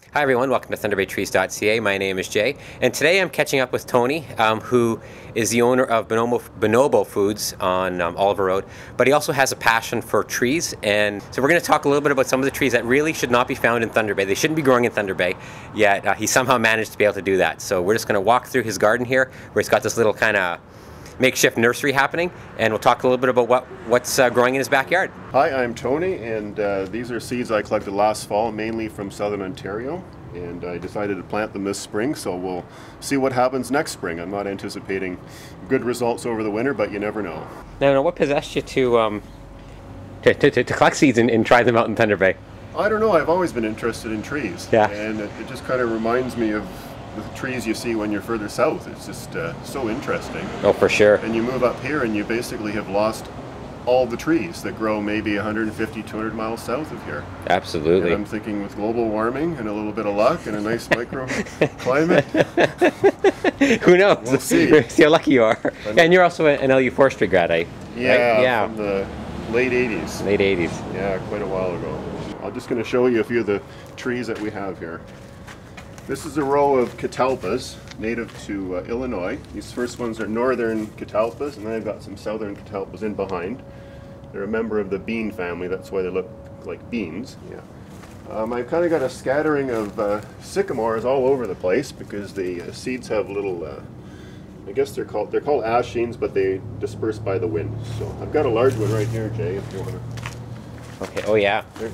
Hi everyone, welcome to thunderbaytrees.ca. My name is Jay, and today I'm catching up with Tony, who is the owner of Bonobo Foods on Oliver Road, but he also has a passion for trees, and so we're going to talk a little bit about some of the trees that really should not be found in Thunder Bay. They shouldn't be growing in Thunder Bay, yet he somehow managed to be able to do that. So we're just going to walk through his garden here, where he's got this little kind of makeshift nursery happening, and we'll talk a little bit about what's growing in his backyard. Hi, I'm Tony, and these are seeds I collected last fall, mainly from southern Ontario, and I decided to plant them this spring, so we'll see what happens next spring. I'm not anticipating good results over the winter, but you never know. Now, what possessed you to collect seeds and try them out in Thunder Bay? I don't know, I've always been interested in trees, yeah. And it just kind of reminds me of the trees you see when you're further south. It's just so interesting. Oh, for sure. And you move up here and you basically have lost all the trees that grow maybe 150, 200 miles south of here. Absolutely. And I'm thinking with global warming and a little bit of luck and a nice microclimate. Who knows? We'll see. See how lucky you are. And you're also an LU forestry grad, right? Yeah, from the late 80s. Late 80s. Yeah, quite a while ago. I'm just going to show you a few of the trees that we have here. This is a row of catalpas, native to Illinois. These first ones are northern catalpas, and then I've got some southern catalpas in behind. They're a member of the bean family, that's why they look like beans. Yeah. I've kind of got a scattering of sycamores all over the place because the seeds have little, I guess they're called ashines, but they disperse by the wind. So I've got a large one right here, Jay, if you want to. Okay, oh yeah. There.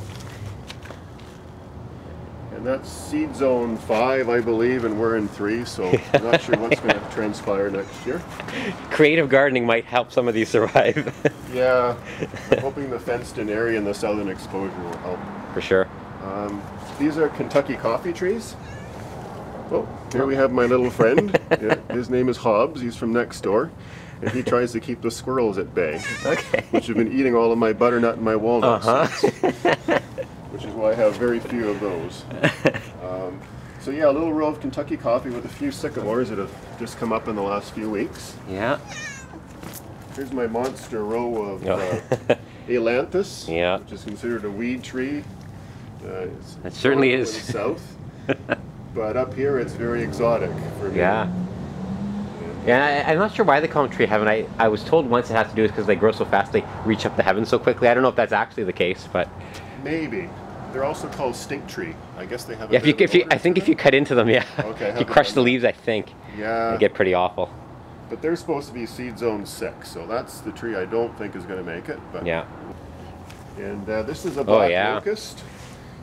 And that's seed zone 5, I believe, and we're in 3, so I'm not sure what's going to transpire next year. Creative gardening might help some of these survive. Yeah, I'm hoping the fenced-in area and the southern exposure will help. For sure. These are Kentucky coffee trees. Oh, here we have my little friend. Yeah, his name is Hobbs. He's from next door, and he tries to keep the squirrels at bay, okay. Which have been eating all of my butternut and my walnuts. Uh-huh. Which is why I have very few of those. So yeah, a little row of Kentucky coffee with a few sycamores that have just come up in the last few weeks. Yeah. Here's my monster row of ailanthus, yeah. which is considered a weed tree. It certainly is. South. But up here it's very exotic for me. Yeah. Yeah, I'm not sure why they call them tree heaven. I was told once it has to do with because they grow so fast they reach up the heavens so quickly. I don't know if that's actually the case, but maybe. They're also called stink tree. I guess they have. Yeah, I think if you cut into them, yeah. Okay. If you crush the leaves, I think. Yeah. They get pretty awful. But they're supposed to be seed zone 6, so that's the tree I don't think is going to make it. But yeah. And this is a black locust.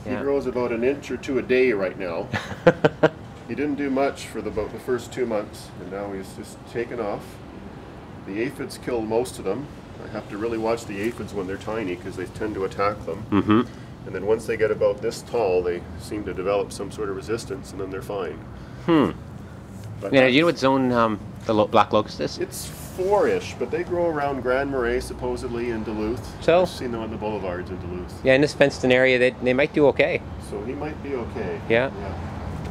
Yeah. He grows about an inch or two a day right now. He didn't do much for about the first 2 months, and now he's just taken off. The aphids killed most of them. I have to really watch the aphids when they're tiny because they tend to attack them. Mm-hmm. And then once they get about this tall, they seem to develop some sort of resistance, and then they're fine. But yeah, do you know what zone the black locust is? It's 4-ish, but they grow around Grand Marais, supposedly, in Duluth. So? I've seen them on the boulevards in Duluth. Yeah, in this fenced-in area, they might do okay. So he might be okay. Yeah.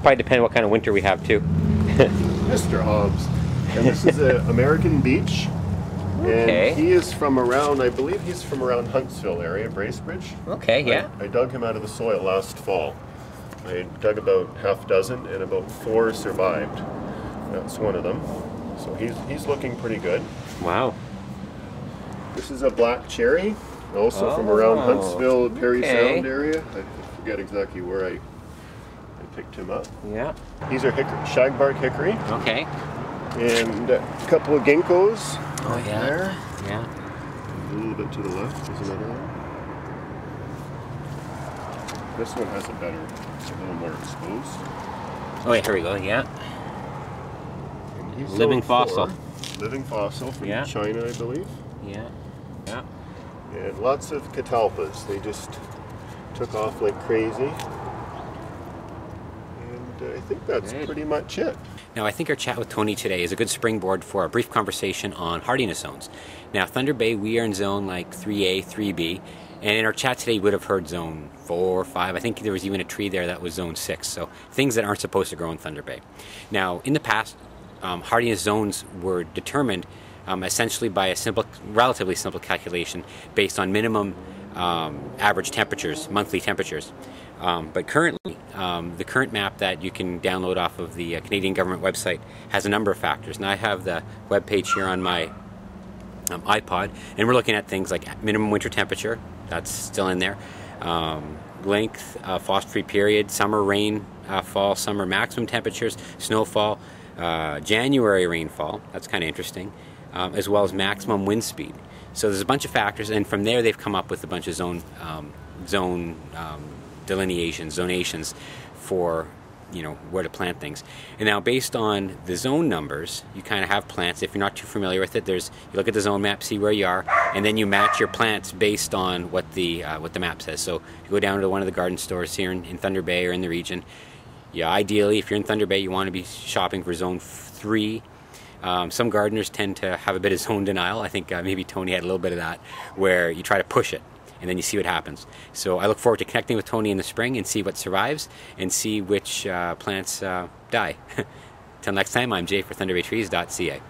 Probably depend what kind of winter we have, too. Mr. Hobbs. And this is an American beech. Okay. And he is from around, I believe he's from around Huntsville area, Bracebridge. Okay, yeah. I dug him out of the soil last fall. I dug about half dozen and about 4 survived. That's one of them. So he's looking pretty good. Wow. This is a black cherry, also from around Huntsville, Perry Sound area. I forget exactly where I picked him up. Yeah. These are shagbark hickory. Okay. And a couple of ginkgos. Oh yeah. There. Yeah. A little bit to the left is another one. This one has a little more exposed. Oh yeah, here we go, yeah. And he's Living zone 4. fossil. Living fossil from China, I believe. Yeah. Yeah. And lots of catalpas. They just took off like crazy. And I think that's pretty much it. Now, I think our chat with Tony today is a good springboard for a brief conversation on hardiness zones. Now, Thunder Bay, we are in zone like 3A, 3B, and in our chat today, you would have heard zone 4, 5. I think there was even a tree there that was zone 6, so things that aren't supposed to grow in Thunder Bay. Now, in the past, hardiness zones were determined essentially by a relatively simple calculation based on minimum average temperatures, monthly temperatures. But currently, the current map that you can download off of the Canadian government website has a number of factors. And I have the web page here on my iPod, and we're looking at things like minimum winter temperature, that's still in there, length, frost-free period, summer rain, fall, summer maximum temperatures, snowfall, January rainfall, that's kind of interesting, as well as maximum wind speed. So there's a bunch of factors, and from there they've come up with a bunch of zone delineations, zonations for where to plant things. And now based on the zone numbers, you kind of have plants. If you're not too familiar with it, you look at the zone map, see where you are, and then you match your plants based on what the map says. So you go down to one of the garden stores here in Thunder Bay or in the region. Yeah, ideally, if you're in Thunder Bay, you want to be shopping for zone 3. Some gardeners tend to have a bit of zone denial. I think maybe Tony had a little bit of that, where you try to push it and then you see what happens. So I look forward to connecting with Tony in the spring and see what survives and see which plants die. Till next time, I'm Jay for ThunderBayTrees.ca.